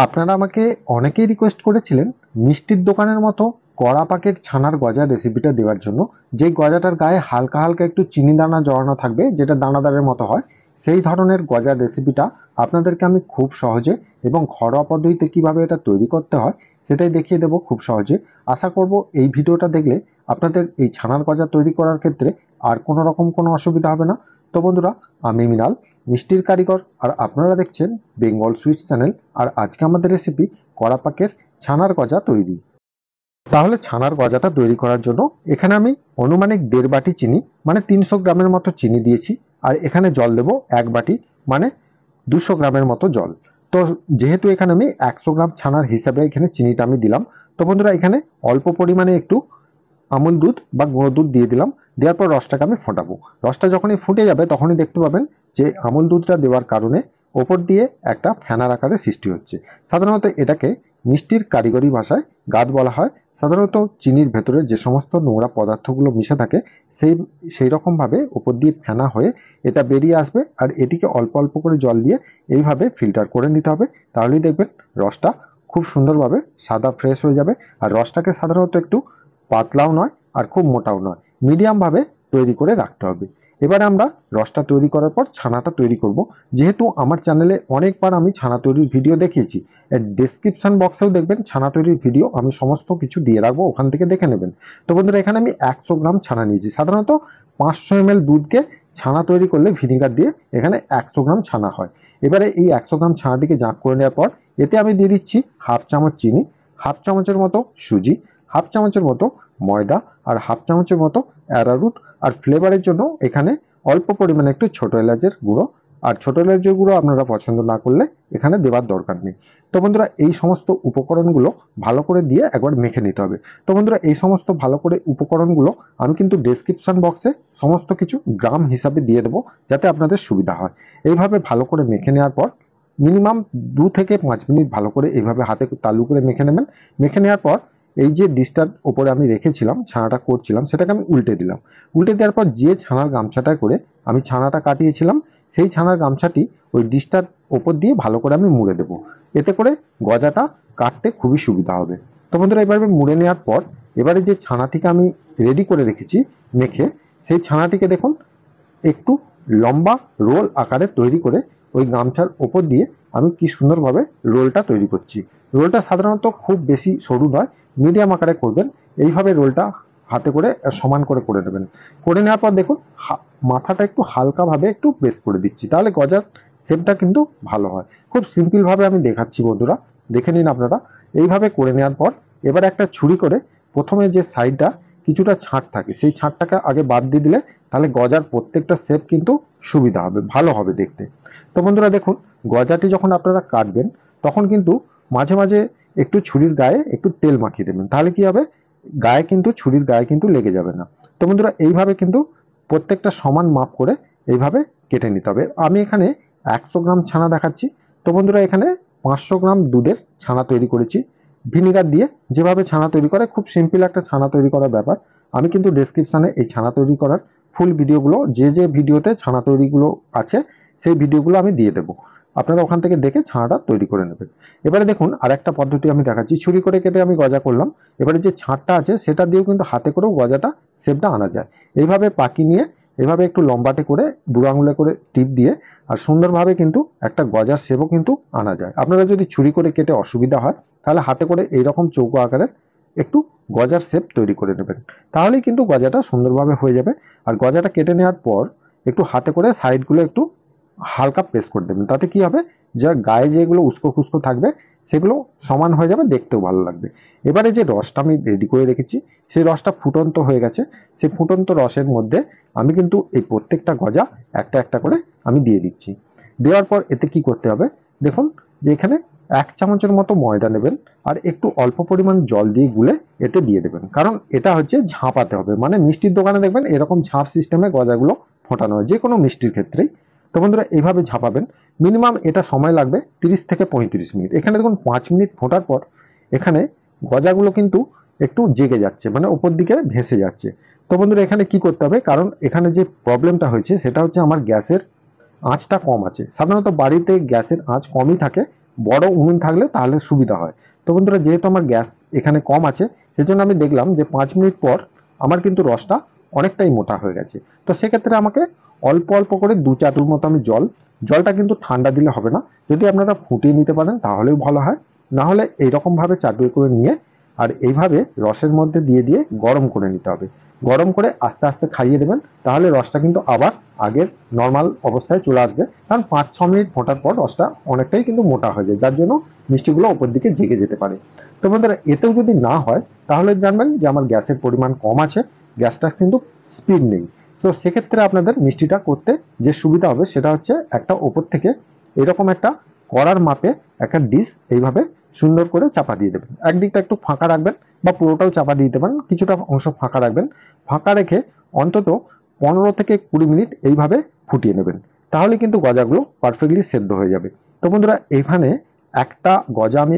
আপনারা আমাকে অনেকেই রিকোয়েস্ট করেছিলেন মিষ্টির দোকানের মতো কড়া পাকের ছানার গজা রেসিপিটা দেওয়ার জন্য। যেই গজাটার গায়ে হালকা হালকা একটু চিনি দানা জড়ানো থাকবে, যেটা দানাদারের মতো হয়, সেই ধরনের গজার রেসিপিটা আপনাদেরকে আমি খুব সহজে এবং ঘরোয়া পদ্ধতিতে কিভাবে এটা তৈরি করতে হয় সেটাই দেখিয়ে দেবো খুব সহজে। আশা করব এই ভিডিওটা দেখলে আপনাদের এই ছানার গজা তৈরি করার ক্ষেত্রে আর কোনো রকম কোনো অসুবিধা হবে না। তো বন্ধুরা, আমি মৃণাল, মিষ্টির কারিগর, আর আপনারা দেখছেন বেঙ্গল সুইটস চ্যানেল। আর আজকে আমাদের রেসিপি কড়া পাকের ছানার গজা তৈরি। তাহলে ছানার গজাটা তৈরি করার জন্য এখানে আমি আনুমানিক 1.5 বাটি চিনি, মানে 300 গ্রামের মতো চিনি দিয়েছি। আর এখানে জল দেবো 1 বাটি, মানে 200 গ্রামের মতো জল। তো যেহেতু এখানে আমি 100 গ্রাম ছানার হিসাবে এখানে চিনিটা আমি দিলাম, তো বন্ধুরা এখানে অল্প পরিমাণে একটু আমুল দুধ বা গুঁড়ো দুধ দিয়ে দিলাম। দেওয়ার পর রসটাকে আমি ফোটাবো। রসটা যখনই ফুটে যাবে তখনই দেখতে পাবেন যে আমুল দুধটা দেওয়ার কারণে ওপর দিয়ে একটা ফেনার আকারে সৃষ্টি হচ্ছে। সাধারণত এটাকে মিষ্টির কারিগরি ভাষায় গাদ বলা হয়। সাধারণত চিনির ভেতরে যে সমস্ত নোংরা পদার্থগুলো মিশে থাকে সেই রকম ভাবে ওপর দিয়ে ফেনা হয়ে এটা বেরিয়ে আসবে। আর এটিকে অল্প অল্প করে জল দিয়ে এইভাবে ফিল্টার করে নিতে হবে। তাহলেই দেখবেন রসটা খুব সুন্দরভাবে সাদা ফ্রেশ হয়ে যাবে। আর রসটাকে সাধারণত একটু পাতলাও নয় আর খুব মোটাও নয়, মিডিয়াম ভাবে তৈরি করে রাখতে হবে। এবারে আমরা রসটা তৈরি করার পর ছানাটা তৈরি করব। যেহেতু আমার চ্যানেলে অনেকবার আমি ছানা তৈরির ভিডিও দেখিয়েছি, এর ডেসক্রিপশন বক্সেও দেখবেন ছানা তৈরির ভিডিও আমি সমস্ত কিছু দিয়ে রাখবো, ওখান থেকে দেখে নেবেন। তো বন্ধুরা, এখানে আমি 100 গ্রাম ছানা নিয়েছি। সাধারণত 500 ml দুধকে ছানা তৈরি করলে ভিনিগার দিয়ে এখানে 100 গ্রাম ছানা হয়। এবারে এই 100 গ্রাম ছানাটিকে জাঁক করে নেওয়ার পর এতে আমি দিয়ে দিচ্ছি হাফ চামচ চিনি, হাফ চামচের মতো সুজি, হাফ চামচের মতো ময়দা, আর হাফ চামচের মতো অ্যারারুট। আর ফ্লেভারের জন্য এখানে অল্প পরিমাণে একটু ছোট এলাচের গুঁড়ো। আর ছোট এলাচের গুঁড়ো আপনারা পছন্দ না করলে এখানে দেওয়ার দরকার নেই। তো বন্ধুরা, এই সমস্ত উপকরণগুলো ভালো করে দিয়ে একবার মেখে নিতে হবে। তো বন্ধুরা, এই সমস্ত ভালো করে উপকরণগুলো আমি কিন্তু ডেসক্রিপশন বক্সে সমস্ত কিছু গ্রাম হিসাবে দিয়ে দেবো, যাতে আপনাদের সুবিধা হয়। এইভাবে ভালো করে মেখে নেওয়ার পর মিনিমাম 2 থেকে 5 মিনিট ভালো করে এইভাবে হাতে তালু করে মেখে নেবেন। মেখে নেওয়ার পর এই যে ডিশটার ওপরে আমি রেখেছিলাম, ছানাটা করছিলাম, সেটাকে আমি উল্টে দিলাম। উল্টে দেওয়ার পর যে ছানার গামছাটা করে আমি ছানাটা কাটিয়েছিলাম, সেই ছানার গামছাটি ওই ডিশটার ওপর দিয়ে ভালো করে আমি মুড়ে দেবো। এতে করে গজাটা কাটতে খুবই সুবিধা হবে। তো বন্ধুরা, এবারে মুড়ে নেওয়ার পর এবারে যে ছানাটিকে আমি রেডি করে রেখেছি মেখে, সেই ছানাটিকে দেখুন একটু লম্বা রোল আকারে তৈরি করে ওই গামছার ওপর দিয়ে আমি কি সুন্দরভাবে রোলটা তৈরি করছি। রোলটা সাধারণত খুব বেশি সরু নয়, মিডিয়াম আকারে করবেন। এইভাবে রোলটা হাতে করে সমান করে করে নেবেন। করে নেওয়ার পর দেখুন মাথাটা একটু হালকাভাবে একটু প্রেস করে দিচ্ছি, তাহলে গজার শেপটা কিন্তু ভালো হয়। খুব সিম্পল ভাবে আমি দেখাচ্ছি বন্ধুরা, দেখে নিন আপনারা। এইভাবে করে নেওয়ার পর এবার একটা ছুরি করে প্রথমে যে সাইডটা কিছুটা ছাঁট থাকে, সেই ছাঁটটাকে আগে বাদ দিয়ে দিলে তাহলে গজার প্রত্যেকটা শেপ কিন্তু সুবিধা হবে, ভালো হবে দেখতে। তো বন্ধুরা দেখুন, গজাটি যখন আপনারা কাটবেন তখন কিন্তু মাঝে মাঝে একটু ছুরির গায়ে একটু তেল মাখিয়ে দেবেন, তাহলে কি হবে, গায়ে কিন্তু ছুরির গায়ে কিন্তু লেগে যাবে না। তো বন্ধুরা, এইভাবে কিন্তু প্রত্যেকটা সমান মাপ করে এইভাবে কেটে নিতে হবে। আমি এখানে 100 গ্রাম ছানা দেখাচ্ছি। তো বন্ধুরা, এখানে 500 গ্রাম দুধের ছানা তৈরি করেছি ভিনিগার দিয়ে। যেভাবে ছানা তৈরি করে, খুব সিম্পল একটা ছানা তৈরি করার ব্যাপার। আমি কিন্তু ডেসক্রিপশনে এই ছানা তৈরি করার ফুল ভিডিওগুলো, যে যে ভিডিওতে ছানা তৈরিগুলো আছে সেই ভিডিওগুলো আমি দিয়ে দেবো, আপনারা ওখান থেকে দেখে ছানাটা তৈরি করে নেবেন। এবারে দেখুন আরেকটা পদ্ধতি আমি দেখাচ্ছি। ছুরি করে কেটে আমি গজা করলাম। এবারে যে ছাঁটটা আছে সেটা দিয়েও কিন্তু হাতে করেও গজাটা শেপটা আনা যায়। এইভাবে পাকি নিয়ে এভাবে একটু লম্বাটে করে বুড়ো আঙুলে করে টিপ দিয়ে আর সুন্দরভাবে কিন্তু একটা গজার শেপও কিন্তু আনা যায়। আপনারা যদি ছুরি করে কেটে অসুবিধা হয় তাহলে হাতে করে এইরকম চৌকো আকারের একটু গজার শেপ তৈরি করে নেবেন, তাহলেই কিন্তু গজাটা সুন্দরভাবে হয়ে যাবে। আর গজাটা কেটে নেওয়ার পর একটু হাতে করে সাইডগুলো একটু হালকা প্রেস করে দেবেন, তাতে কি হবে, যা গায়ে যেগুলো উস্কো খুস্কো থাকবে সেগুলো সমান হয়ে যাবে, দেখতেও ভালো লাগবে। এবারে যে রসটা আমি রেডি করে রেখেছি, সেই রসটা ফুটন্ত হয়ে গেছে। সেই ফুটন্ত রসের মধ্যে আমি কিন্তু এই প্রত্যেকটা গজা একটা একটা করে আমি দিয়ে দিচ্ছি। দেওয়ার পর এতে কি করতে হবে, দেখুন যে এখানে 1 চামচের মতো ময়দা নেবেন আর একটু অল্প পরিমাণ জল দিয়ে গুলে এতে দিয়ে দেবেন, কারণ এটা হচ্ছে ঝাঁপাতে হবে। মানে মিষ্টির দোকানে দেখবেন এরকম ঝাঁপ সিস্টেমে গজাগুলো ফোটানো হয়, যে কোনো মিষ্টির ক্ষেত্রেই। তো বন্ধুরা, এইভাবে ঝাঁপাবেন। মিনিমাম এটা সময় লাগবে 30 থেকে 35 মিনিট। এখানে দেখুন 5 মিনিট ফোটার পর এখানে গজাগুলো কিন্তু একটু জেগে যাচ্ছে, মানে উপর দিকে ভেসে যাচ্ছে। তো বন্ধুরা, এখানে কি করতে হবে, কারণ এখানে যে প্রবলেমটা হয়েছে সেটা হচ্ছে আমার গ্যাসের আঁচটা কম আছে। সাধারণত বাড়িতে গ্যাসের আঁচ কমই থাকে, বড় উনুন থাকলে তাহলে সুবিধা হয়। তো বন্ধুরা যেহেতু আমার গ্যাস এখানে কম আছে, সেজন্য আমি দেখলাম যে 5 মিনিট পর আমার কিন্তু রসটা অনেকটাই মোটা হয়ে গেছে। তো সেক্ষেত্রে আমাকে অল্প অল্প করে 2 চাটুর মতো আমি জলটা কিন্তু ঠান্ডা দিলে হবে না, যদি আপনারা ফুটিয়ে নিতে পারেন তাহলেও ভালো হয়। না হলে এইরকম ভাবে চাটুয়ে করে নিয়ে আর এইভাবে রসের মধ্যে দিয়ে দিয়ে গরম করে নিতে হবে। গরম করে আস্তে আস্তে খাইয়ে দেবেন, তাহলে রসটা কিন্তু আবার আগের নর্মাল অবস্থায় চলে আসবে। কারণ 5-6 মিনিট ফোটার পর রসটা অনেকটাই কিন্তু মোটা হয়ে যায়, যার জন্য মিষ্টিগুলো ওপর দিকে জেগে যেতে পারে। তো বন্ধুরা এতেও যদি না হয় তাহলে জানবেন যে আমার গ্যাসের পরিমাণ কম আছে, গ্যাসটা কিন্তু স্পিড নেই। তো সেক্ষেত্রে আপনাদের মিষ্টিটা করতে যে সুবিধা হবে সেটা হচ্ছে একটা ওপর থেকে এরকম একটা কড়ার মাপে একটা ডিশ এইভাবে সুন্দর করে চাপা দিয়ে দেবেন। একদিকটা একটু ফাঁকা রাখবেন বা পুরোটাও চাপা দিয়ে দিতে পারেন, কিছুটা অংশ ফাঁকা রাখবেন। ফাঁকা রেখে অন্তত 15 থেকে 20 মিনিট এইভাবে ফুটিয়ে নেবেন, তাহলে কিন্তু গজাগুলো পারফেক্টলি সেদ্ধ হয়ে যাবে। তো বন্ধুরা এখানে একটা গজা আমি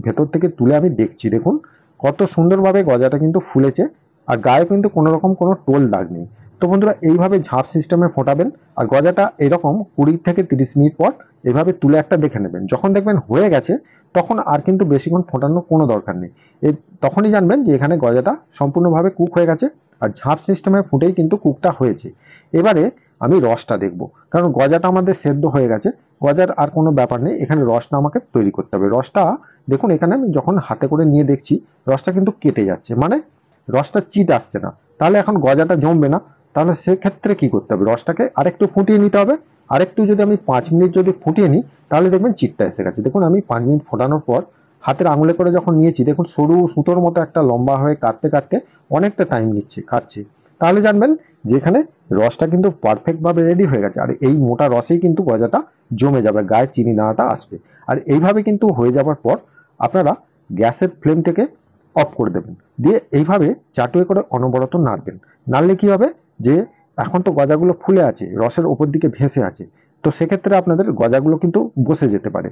ভেতর থেকে তুলে আমি দেখছি, দেখুন কত সুন্দরভাবে গজাটা কিন্তু ফুলেছে, আর গায়ে কিন্তু কোনো রকম কোনো টোল দাগ নেই। তো বন্ধুরা এইভাবে ঝাঁপ সিস্টেমে ফোটাবেন, আর গজাটা এরকম 20 থেকে 30 মিনিট পর এভাবে তুলে একটা দেখে নেবেন। যখন দেখবেন হয়ে গেছে তখন আর কিন্তু বেশিক্ষণ ফোটানোর কোনো দরকার নেই। তখনই জানবেন যে এখানে গজাটা সম্পূর্ণভাবে কুক হয়ে গেছে, আর ঝাঁপ সিস্টেমে ফুটেই কিন্তু কুকটা হয়েছে। এবারে আমি রসটা দেখব, কারণ গজাটা আমাদের সেদ্ধ হয়ে গেছে, গজার আর কোনো ব্যাপার নেই, এখানে রসটা আমাকে তৈরি করতে হবে। রসটা দেখুন এখানে আমি যখন হাতে করে নিয়ে দেখছি রসটা কিন্তু কেটে যাচ্ছে, মানে রসটা চিট আসছে না, তাহলে এখন গজাটা জমবে না। তাহলে সেক্ষেত্রে কি করতে হবে, রসটাকে আরেকটু ফুটিয়ে নিতে হবে। আরেকটু যদি আমি 5 মিনিট যদি ফুটিয়ে নিই তাহলে দেখবেন চিটটা এসে গেছে। দেখুন আমি 5 মিনিট ফোটানোর পর হাতের আঙুলে করে যখন নিয়েছি, দেখুন সরু সুতোর মতো একটা লম্বা হয়ে কাটতে কাটতে অনেকটা টাইম নিচ্ছে কাটছে, তাহলে জানবেন যে এখানে রসটা কিন্তু পারফেক্ট ভাবে রেডি হয়ে গেছে। আর এই মোটা রসেই কিন্তু গজাটা জমে যাবে, গায়ে চিনি দানাটা আসবে। আর এইভাবে কিন্তু হয়ে যাবার পর আপনারা গ্যাসের ফ্লেমটাকে অফ করে দেবেন, দিয়ে এইভাবে চাটুয়ে করে অনবরত নাড়বেন। নাড়লে কি হবে যে এখন তো গজাগুলো ফুলে আছে, রসের ওপর দিকে ভেসে আছে, তো সেক্ষেত্রে আপনাদের গজাগুলো কিন্তু বসে যেতে পারে।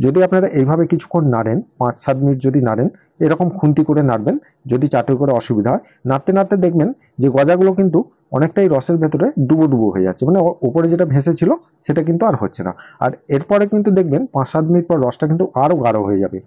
যদি আপনারা এইভাবে কিছুক্ষণ নাড়েন, 5-7 মিনিট যদি নাড়েন, এরকম খুন্তি করে নাড়বেন, যদি চাটুয়ে করে অসুবিধা হয়, নাড়তে নাড়তে দেখবেন যে গজাগুলো কিন্তু অনেকটাই রসের ভেতরে ডুবো ডুবো হয়ে যাচ্ছে, মানে উপরে যেটা ভেসে ছিল সেটা কিন্তু আর হচ্ছে না। আর এরপরে কিন্তু দেখবেন 5-7 মিনিট পর রসটা কিন্তু আরো গাঢ় হয়ে যাবে,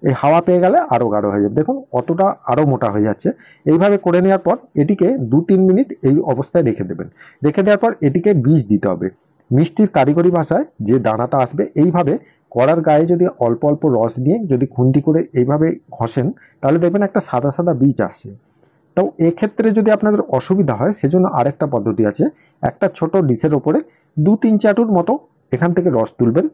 এই হাওয়া পেয়ে গেলে আরো গাঢ় হয়ে যাবে, দেখুন অতটা আরো মোটা হয়ে যাচ্ছে। এইভাবে করে নেওয়ার পর এটিকে 2-3 মিনিট এই অবস্থায় রেখে দেবেন। রেখে দেওয়ার পর এটিকে বীজ দিতে হবে। মিষ্টির কারিগরি ভাষায় যে দানাটা আসবে, এইভাবে কড়ার গায়ে যদি অল্প অল্প রস দিয়ে যদি খুন্তি করে এইভাবে ঘষেন, তাহলে দেখবেন একটা সাদা সাদা বীজ আসছে। তো এক্ষেত্রে যদি আপনাদের অসুবিধা হয় সেজন্য আরেকটা পদ্ধতি আছে। একটা ছোট ডিশের ওপরে 2-3 চাটুর মতো এখান থেকে রস তুলবেন,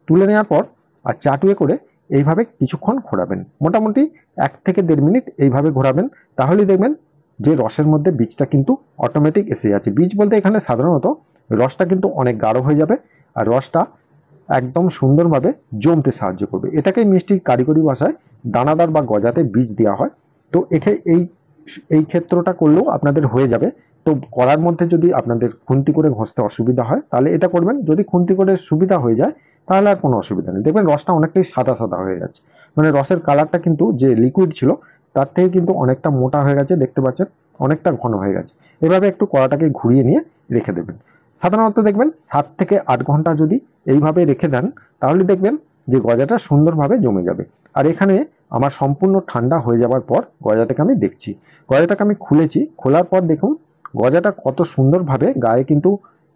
তুলে নেওয়ার পর আর চাটুয়ে করে এইভাবে কিছুক্ষণ ঘোরাবেন, মোটামুটি 1 থেকে 1.5 মিনিট এইভাবে ঘোরাবেন। তাহলেই দেখবেন যে রসের মধ্যে বীজটা কিন্তু অটোমেটিক এসে যাচ্ছে। বীজ বলতে এখানে সাধারণত রসটা কিন্তু অনেক গাঢ় হয়ে যাবে, আর রসটা একদম সুন্দরভাবে জমতে সাহায্য করবে। এটাকেই মিষ্টির কারিগরি ভাষায় দানাদার বা গজাতে বীজ দেওয়া হয়। তো এই এই ক্ষেত্রটা করলেও আপনাদের হয়ে যাবে। তো করার মধ্যে যদি আপনাদের খুন্তি করে ঘষতে অসুবিধা হয় তাহলে এটা করবেন, যদি খুন্তি করে সুবিধা হয়ে যায় তাহলে আর কোনো অসুবিধা নেই। দেখবেন রসটা অনেকটাই সাদা সাদা হয়ে যাচ্ছে, মানে রসের কালারটা কিন্তু যে লিকুইড ছিল তার থেকে কিন্তু অনেকটা মোটা হয়ে গেছে, দেখতে পাচ্ছেন অনেকটা ঘন হয়ে গেছে। এভাবে একটু কড়াটাকে ঘুরিয়ে নিয়ে রেখে দেবেন। সাধারণত দেখবেন 7 থেকে 8 ঘন্টা যদি এইভাবে রেখে দেন তাহলে দেখবেন যে গজাটা সুন্দরভাবে জমে যাবে। আর এখানে আমার সম্পূর্ণ ঠান্ডা হয়ে যাবার পর গজাটাকে আমি দেখছি, গজাটাকে আমি খুলেছি, খোলার পর দেখুন গজাটা কত সুন্দরভাবে গায়ে কিন্তু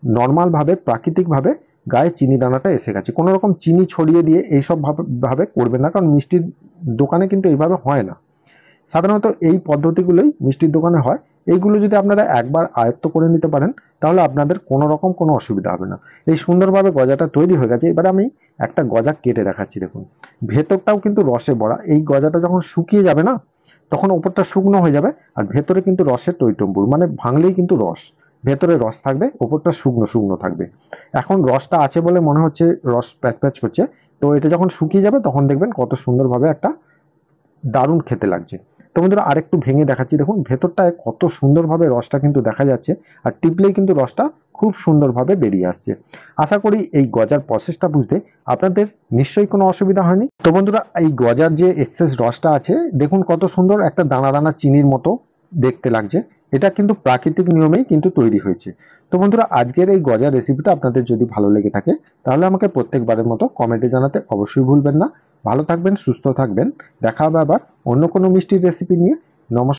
নর্মাল ভাবে প্রাকৃতিক ভাবে গায়ে চিনি দানাটা এসে গেছে। কোনো রকম চিনি ছড়িয়ে দিয়ে এইসব ভাবে করবেন না, কারণ মিষ্টির দোকানে কিন্তু এইভাবে হয় না। সাধারণত এই পদ্ধতিগুলোই মিষ্টির দোকানে হয়। এইগুলো যদি আপনারা একবার আয়ত্ত করে নিতে পারেন তাহলে আপনাদের কোনো রকম কোনো অসুবিধা হবে না। এই সুন্দরভাবে গজাটা তৈরি হয়ে গেছে। এবারে আমি একটা গজা কেটে দেখাচ্ছি, দেখুন ভেতরটাও কিন্তু রসে ভরা। এই গজাটা যখন শুকিয়ে যাবে না তখন ওপরটা শুকনো হয়ে যাবে, আর ভেতরে কিন্তু রসের টইটম্বুর, মানে ভাঙলেই কিন্তু রস, ভেতরে রস থাকবে, ওপরটা শুকনো শুকনো থাকবে। এখন রসটা আছে বলে মনে হচ্ছে রস প্যাচ প্যাচ করছে, তো এটা যখন শুকিয়ে যাবে তখন দেখবেন কত সুন্দরভাবে একটা দারুণ খেতে লাগছে। তো বন্ধুরা আরেকটু ভেঙে দেখাচ্ছি, দেখুন ভেতরটায় কত সুন্দরভাবে রসটা কিন্তু দেখা যাচ্ছে, আর টিপলেই কিন্তু রসটা খুব সুন্দরভাবে বেরিয়ে আসছে। আশা করি এই গজার প্রসেসটা বুঝতে আপনাদের নিশ্চয়ই কোনো অসুবিধা হয়নি। তো বন্ধুরা এই গজার যে এক্সেস রসটা আছে দেখুন কত সুন্দর একটা দানা দানা চিনির মতো দেখতে লাগছে। এটা কিন্তু প্রাকৃতিক নিয়মেই কিন্তু তৈরি হয়েছে। তো বন্ধুরা, আজকের এই গজার রেসিপিটা আপনাদের যদি ভালো লেগে থাকে তাহলে আমাকে প্রত্যেকবারের মতো কমেন্টে জানাতে অবশ্যই ভুলবেন না। ভালো থাকবেন, সুস্থ থাকবেন। দেখা হবে আবার অন্য কোনো মিষ্টির রেসিপি নিয়ে। নমস্কার।